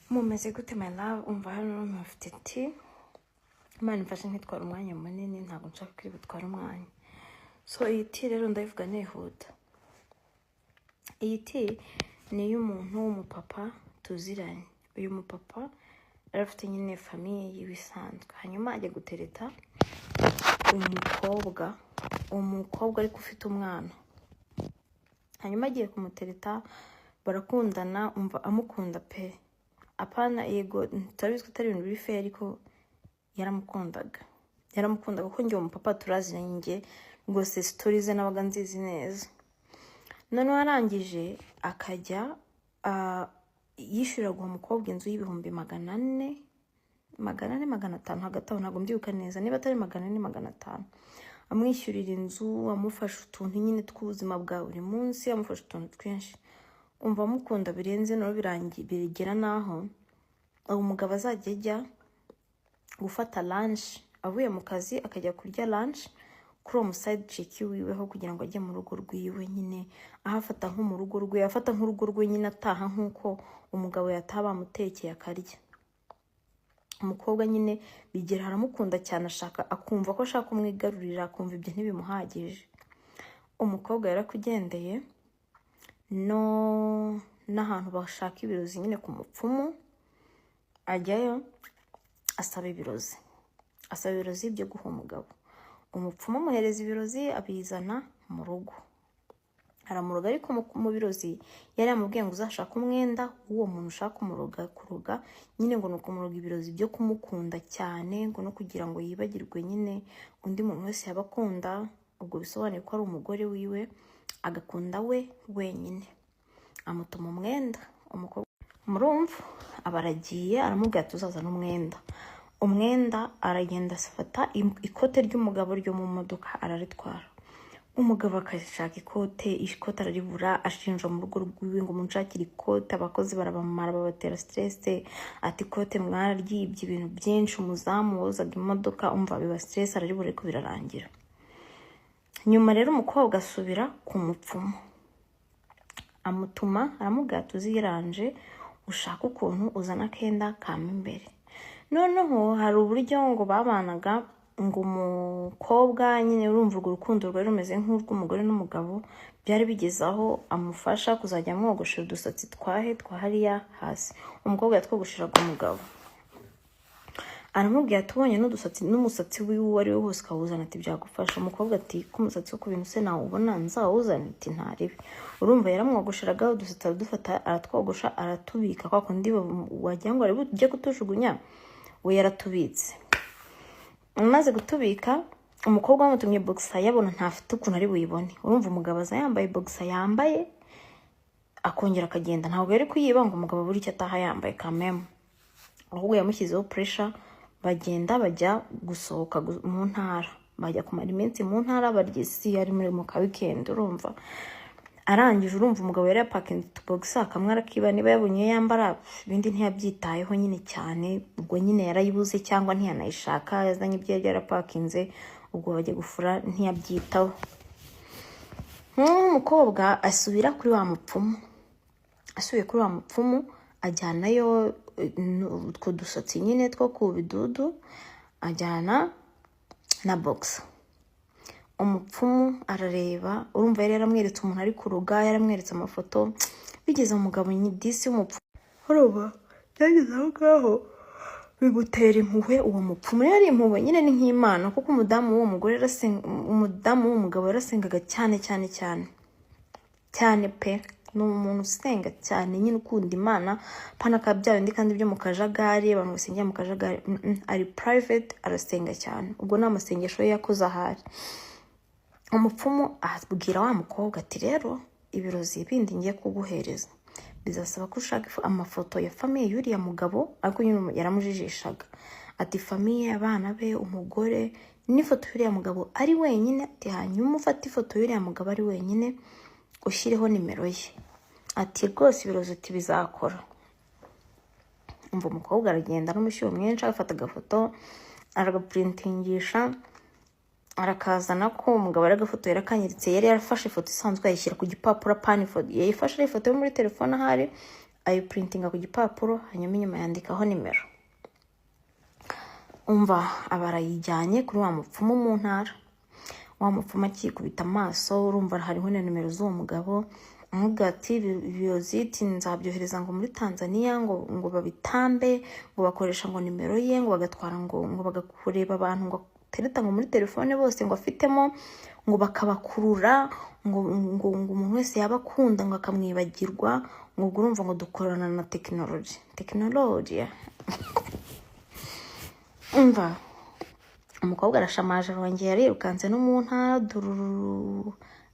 Mumeze gute my love? Umva hano mufite tea. Imana imfashe ntitwara umwanya munini, ntabwo nshaka ko butwara umwanya. So iyi tea rero ndayivuga nihuta. Iyi tea ni y'umuntu w'umupapa tuziranye. Uyu mupapa arafite nyine famiye y'ibisanzwe. Hanyuma ajya gutereta umukobwa ariko ufite umwana. Hanyuma agiye kumutereta barakundana, umva amukunda pe. Apana yego turabizi ko atari ibintu biri fair ariko yaramukundaga kuko njye umupapa turaziranye njye rwose stories ze nabaga nzizi neza. None arangije akajya yishura guha umukobwa inzu y'ibihumbi 400 500 hagati aho ntabwo mbyibuka neza, niba atari 400 500. Amwishyurira inzu, amufasha utuntu nyine tw'ubuzima bwa buri munsi, amufasha utuntu twinshi. Umva amukunda birenze no birigera naho umugabo azajya ajya gufata lunch avuye mu kazi akajya kurya lunch kuri uwo side chick wiweho kugira ngo ajye mu rugo rwiwe nyine ahafata nko mu rugo rwe, afata nk'urugo rwe nyine ataha nkuko umugabo yataba amutekeye akarya. Umukobwa nyine bigera haramukunda cyane, ashaka akumva ko ashaka kumwigarurira, akumva ibyo ntibimuhagije. Umukobwa yarakugendeye no n'ahantu bashaka ibirozi nyine ku mupfumu, ajyayo asaba ibirozi byo guha umugabo. Umupfumu amuhereza ibirozi abizana mu rugo, aramuroga ariko mu birozi yari amubwiye ngo uzashaka umwenda uwo muntu ushaka kuroga nyine ngo nuko muroga ibirozi byo kumukunda cyane, ngo no kugira ngo yibagirwe nyine undi muntu wese yabakunda. Ubwo bisobanuye ko ari umugore wiwe agakunda we wenyine. Amutuma umwenda, umukobwa murumva abaragiye aramubwira tuzazana umwenda aragenda afata ikote ry'umugabo ryo mu modoka araritwara. Umugabo akashaka ikote araribura, ashinja mu rugo rwiwe ngo munshakire ikote, abakozi barabamara babatera stress, ati ikote mwararyibye ibintu byinshi, umuzamu wozaga imodoka umva biba stress, araribura ko birarangira. Nyuma rero umukobwa asubira ku mupfumu, amutuma aramubwira tuziranje ushaka ukuntu uzana kenda kama imbere. Noneho hari uburyo ngo babanaga ngo umukobwa nyine urumva urukundo rwari rumeze nk'urw'umugore n'umugabo, byari bigezaho amufasha kuzajya amwogoshera udusatsi twa hariya hasi. Umukobwa yatwogosheraga umugabo, aramubwira tubonye n'umusatsi wiwe ari we wose kawuzana ati byagufasha. Umukobwa ati ko umusatsi wo ku bintu se nawubona nzawuzana, ati ntaribi. Urumva yaramwogosheraga udusatsi aradufata aratwogosha aratubika kwa kundi wagira ngo ari bujye kutujugunya, we yaratubitse. Amaze gutubika umukobwa wamutumye boxer yabona ntafite ukuntu ari buyibone. Urumva umugabo aza yambaye boxer yambaye akongera akagenda, ntabwo yari kuyiba ngo umugabo buri icyo ataha yambaye kameme, ahubwo yamushyizeho pressure. Bagenda bajya gusohoka mu ntara, bajya kumara iminsi mu ntara baryisi ari mu ka weekend. Urumva arangije urumva umugabo yari yapakinze boxer akamwe arakiba, niba yabonye yambara ibindi ntiyabyitayeho nyine cyane, ubwo nyine yarayibuze cyangwa ntiyanayishaka, yazanye ibyo yari yarapakinze, ubwo bajya gufura ntiyabyitaho. Umukobwa asubira kuri wa mupfumu, asubiye kuri wa mupfumu ajyanayo utwo dusatsi nyine two ku bidudu, ajyana na boxer. Umupfumu arareba, urumva yari yaramweretse umuntu ari kuroga, yaramweretse amafoto. Bigeze umugabo nyidisi w'umupfumu, urumva byageze aho ngaho bimutera impuhwe. Uwo mupfumu yari impuhwe nyine ni nk'Imana, kuko umudamu w'umugabo yarasengaga cyane pe. Ni umuntu usenga cyane nyine ukunda Imana, pana kabyawe ndi kandi byo mu kajagari, abantu basengera mu kajagari, ari private arasenga cyane. Ubwo nta masengesho ye yakoze ahari. Umupfumu abwira wa mukobwa ati rero ibirozi bindi ngiye kuguhereza bizasaba ko ushaka amafoto ya famiye y'uriya mugabo, ariko nyine yaramujijishaga ati famiye, abana be, umugore, n'ifoto y'uriya mugabo ari wenyine. Ati hanyuma ufate ifoto y'uriya mugabo ari wenyine ushyireho nimero ye. Ati rwose ibirozi ati bizakora. Umva umukobwa aragenda n'umushyuho mwinshi, afata agafoto aragaprintingisha, arakazana ko umugabo aragafoto yarakanyiritse. Yari yarafashe ifoto isanzwe ayishyira ku gipapuro, pani ifoto yayifashe ifoto yo muri telefone ahari ayiprintinga ku gipapuro hanyuma inyuma yandikaho nimero. Umva abarayijyanye kuri wa mupfumu mu ntara. Wa mupfumu akikubita amaso, urumva hariho na nimero z'uwo mugabo. Amubwira ati ibiyoziti nzabyohereza ngo muri Tanzania ngo babitambe, ngo bakoresha ngo nimero ye, ngo bagatwara ngo bagakureba abantu ngo tereta ngo muri telefone bose ngo afitemo, ngo bakabakurura ngo umuntu wese yabakunda ngo akamwibagirwa, ngo urumva ngo dukorana na technology. Umva umukobwa arashamaje arongera arirukanze no mu ntara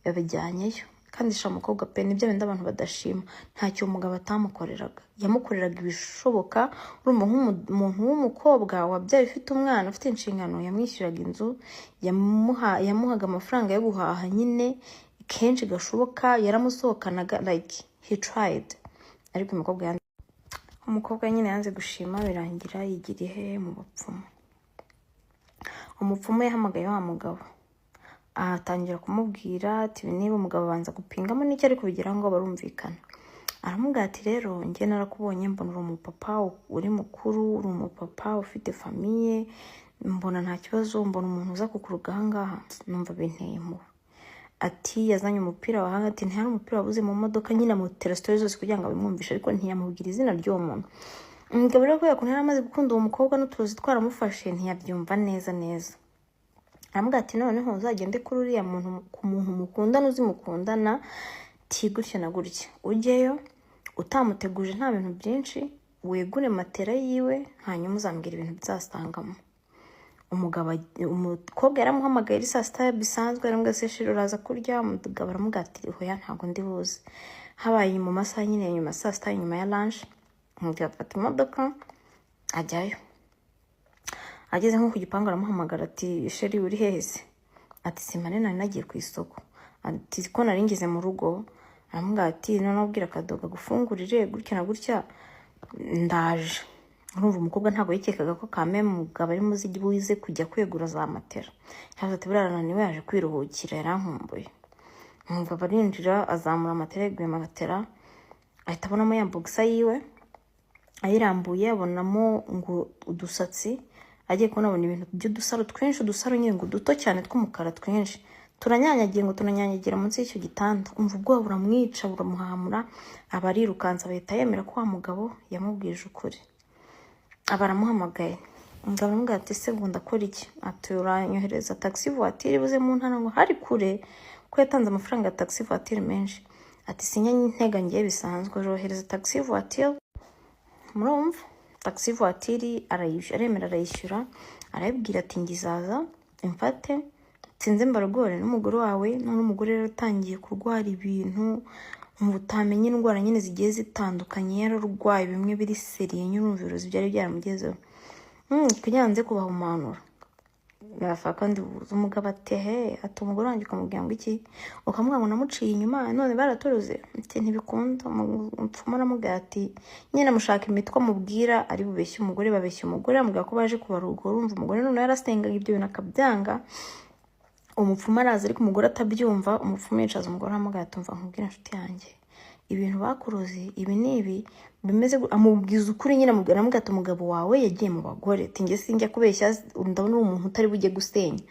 yabijyanyeyo. Kandi umukobwa pe nibyo bindi abantu badashima, ntacyo umugabo atamukoreraga. Yamukoreraga ibishoboka. Urumva nk'umuntu w'umukobwa wabyaye ufite umwana ufite inshingano, yamwishyuraga inzu, yamuhaga amafaranga yo guhaha nyine kenshi gashoboka, yaramusohokanaga, like he tried. Ariko umukobwa nyine yanze gushima, birangira yigira ihe mu bapfumu. Umupfumu yahamagaye wa mugabo, atangira kumubwira ati niba umugabo banza gupingamo n'icyo ariko bigira ngo barumvikana. Aramubwira ati rero njye narakubonye, mbona uri umupapa uri mukuru, uri umupapa ufite famiye, mbona nta kibazo, mbona umuntu uza kukuruga ahangaha numva binteye impuhwe. Ati yazanye umupira wahanga, ati ntihari umupira wabuze mu modoka, nyine amutera story zose kugira ngo abimwumvishe, ariko ntiyamubwira izina ry'uwo muntu. Umugabo rero kubera ko yari amaze gukunda uwo mukobwa n'uturozi twaramufashe, ntiyabyumva neza. Aramubwira ati noneho uzagende kuri uriya muntu, ku muntu mukundana uzi mukundana, ti gutya na gutya, ujyeyo utamuteguje nta bintu byinshi, wegure matera yiwe, hanyuma uzambwira ibintu bizasangamo. Umukobwa yaramuhamagaye ari saa sita bisanzwe, aramubwira se shira uraza kurya. Umugabo aramubwira ati hoya ntabwo ndi buze. Habaye mu masaha nyine nyuma saa sita nyuma ya lunch, umugabo afata imodoka ajyayo. Ageze nko ku gipangu aramuhamagara ati sheri uri heze? Ati simane nari nagiye ku isoko. Ati ko nari ngeze mu rugo. Aramubwira ati none ubwira akadoga gufungurire gutya na gutya ndaje. Urumva umukobwa ntago yikekaga ko kame mugabo ari muzigi buize kujya kwegura za matera. Yavuze ati birananiwe yaje kwiruhukira, yarankumbuye. Umva barinjira azamura matera yeguye matera, ahita abonamo ya boxa yiwe, ayirambuye abonamo ngo udusatsi, agiye kubona ibintu by'udusaro twinshi, udusaro nyine ngo duto cyane tw'umukara twinshi, tunanyanyagira munsi y'icyo gitanda. Umva ubwoba buramwica buramuhamura, abarirukanza bahita yemera ko wa mugabo yamubwije ukuri. Abaramuhamagaye, umugabo aramubwira ati se ngo ndakora iki? Ati uranyohereza taxi voiture buze mu ntara ngo hari kure, ko yatanze amafaranga ya taxi voiture menshi. Ati sinya ntega ngiye bisanzwe, rohereza taxi voiture. Murumva taxi voiture aremera arayishyura, arabibwira ati ngizaza imfate sinze mbarogore n'umugore wawe. None umugore rero utangiye kurwara ibintu utamenye indwara nyine zigiye zitandukanye, yararwaye bimwe biri seriye, nyurumva ibirozi byari byaramugezeho. Kugira nze kubahumanura yafa kandi umugabo atehe, ati umugore wanjye ukamubwira ngo iki, ukamubwira ngo namuciye inyuma none baratoroze. Ati ntibikunda. Umupfumu aramubwira ati nyine amushaka imitwe amubwira ari bubeshye umugore, babeshye umugore, amubwira ko baje kubaruga. Urumva umugore none yarasengaga ibyo bintu akabyanga. Umupfumu araza ariko umugore atabyumva. Umupfumu yicaza umugore aramubwira ati umva nkubwira inshuti yanjye, ibintu bakuroze ibi nibi bimeze, amubwiza ukuri nyine amubwira ati umugabo wawe yagiye mu bagore, ati nge sinjya kubeshya, ndabona uri umuntu utari bujye gusenya.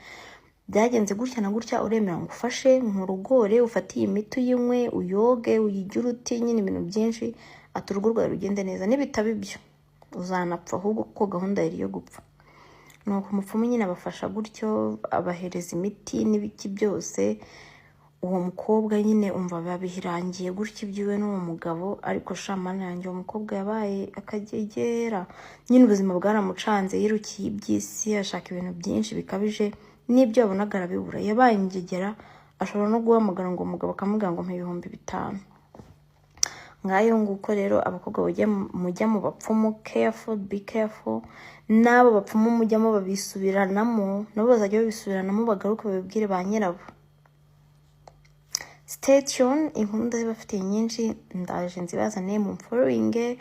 Byagenze gutya na gutya, uremera ngo ufashe nkurugore, ufatiye imiti uyinywe, uyoge, uyigire uti nyine ibintu byinshi, ati urugo rwawe rugende neza, nibitaba ibyo uzanapfa ahubwo kuko gahunda yari yo gupfa. Nuko umupfumu nyine abafasha gutyo, abahereza imiti n'ibiki byose. Uwo mukobwa nyine umva babihirangiye gutya ibyiwe n'uwo mugabo, ariko shamana yanjye uwo mukobwa yabaye akagegera nyine, ubuzima bwaramucanze, yirukiye iby'isi, ashaka ibintu byinshi bikabije, n'ibyo yabonaga arabibura, yabaye ingegera. Ashobora no guhamagara ngo umugabo akamubwira ngo mpa 5,000. Ngayo nguko rero abakobwa mujya mu bapfumu, careful, be careful. Nabo bapfumu mujyamo babisubiranamo, nabo bazajya babisubiranamo bagaruka babibwire ba nyirabo. Stay tuned, inkuru ndazibafitiye nyinshi, ndaje nzibazane mu following,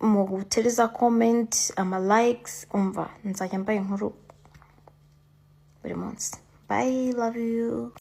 mu gutereza comment, ama likes. Umva nzajya mbaye inkuru buri munsi. Bye, love you.